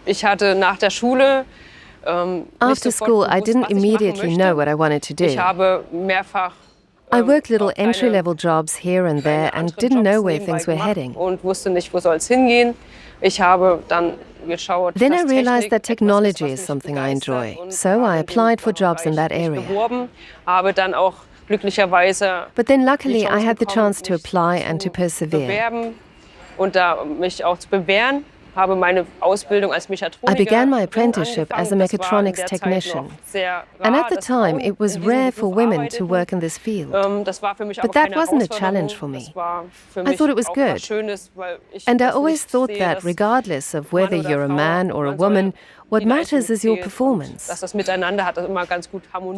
Ich hatte nach der Schule After school, I didn't immediately know what I wanted to do. Ich habe mehrfach I worked little entry-level jobs here and there and didn't know where things were heading. Und wusste nicht, wo soll es hingehen. Ich habe dann geschaut, Then I realized that technology is something I enjoy, so I applied for jobs in that area. Habe dann auch glücklicherweise But then luckily I had the chance to apply and to persevere. bewerben und da mich auch zu bewähren. Habe meine Ausbildung als Mechatroniker I began my apprenticeship as a mechatronics technician. And at the time, it was rare for women to work in this field. But that wasn't a challenge for me. I thought it was good. And I always thought that regardless of whether you're a man or a woman, what matters is your performance.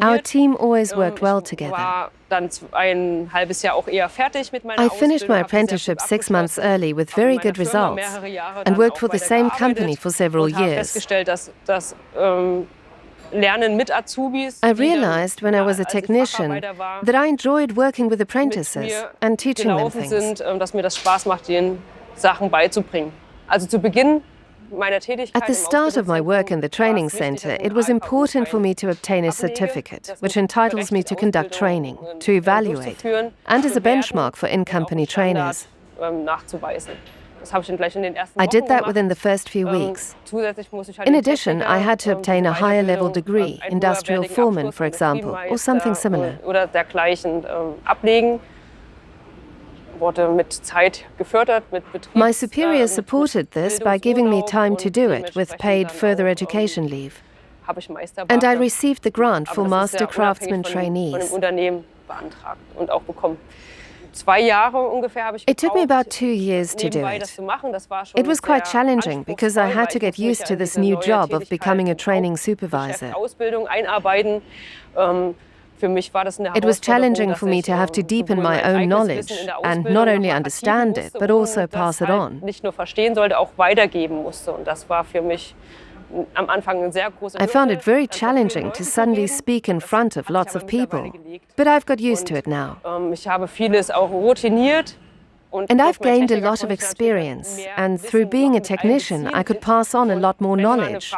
Our team always worked well together. I finished my apprenticeship 6 months early with very good results and worked for the same company for several years. I realized when I was a technician that I enjoyed working with apprentices and teaching them things. At the start of my work in the training center, it was important for me to obtain a certificate, which entitles me to conduct training, to evaluate, and as a benchmark for in-company trainers. I did that within the first few weeks. In addition, I had to obtain a higher level degree, industrial foreman, for example, or something similar. My superiors supported this by giving me time to do it with paid further education leave. And I received the grant for master craftsman trainees. It took me about 2 years to do it. It was quite challenging because I had to get used to this new job of becoming a training supervisor. It was challenging for me to have to deepen my own knowledge and not only understand it, but also pass it on. I found it very challenging to suddenly speak in front of lots of people, but I've got used to it now. And I've gained a lot of experience, and through being a technician, I could pass on a lot more knowledge.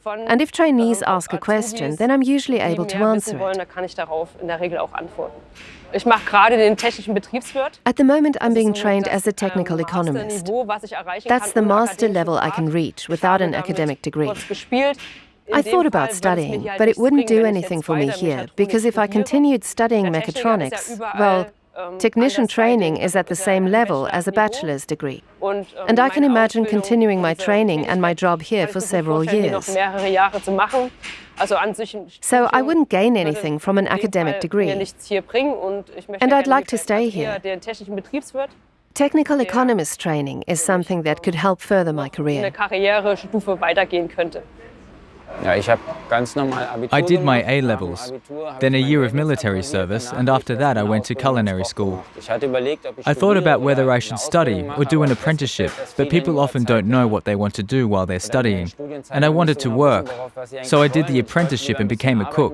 And if trainees ask a question, then I'm usually able to answer it. At the moment, I'm being trained as a technical economist. That's the master level I can reach without an academic degree. I thought about studying, but it wouldn't do anything for me here, because if I continued studying mechatronics, well, technician training is at the same level as a bachelor's degree. And I can imagine continuing my training and my job here for several years. So I wouldn't gain anything from an academic degree. And I'd like to stay here. Technical economist training is something that could help further my career. I did my A-levels, then a year of military service, and after that I went to culinary school. I thought about whether I should study or do an apprenticeship, but people often don't know what they want to do while they're studying, and I wanted to work. So I did the apprenticeship and became a cook.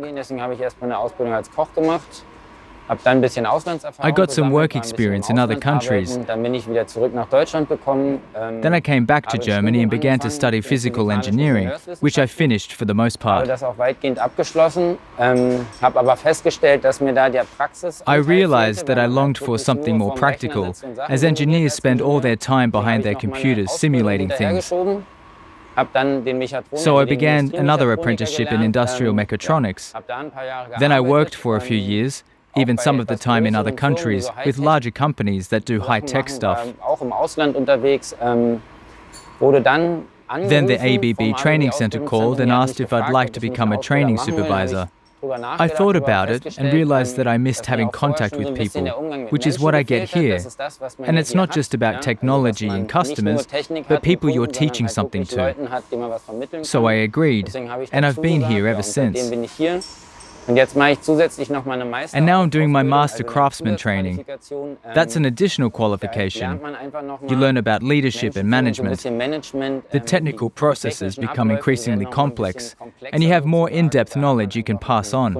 I got some work experience in other countries. Then I came back to Germany and began to study physical engineering, which I finished for the most part. I realized that I longed for something more practical, as engineers spend all their time behind their computers simulating things. So I began another apprenticeship in industrial mechatronics. Then I worked for a few years, even some of the time in other countries, with larger companies that do high-tech stuff. Then the ABB Training Center called and asked if I'd like to become a training supervisor. I thought about it and realized that I missed having contact with people, which is what I get here. And it's not just about technology and customers, but people you're teaching something to. So I agreed, and I've been here ever since. And now I'm doing my master craftsman training. That's an additional qualification. You learn about leadership and management. The technical processes become increasingly complex, and you have more in-depth knowledge you can pass on.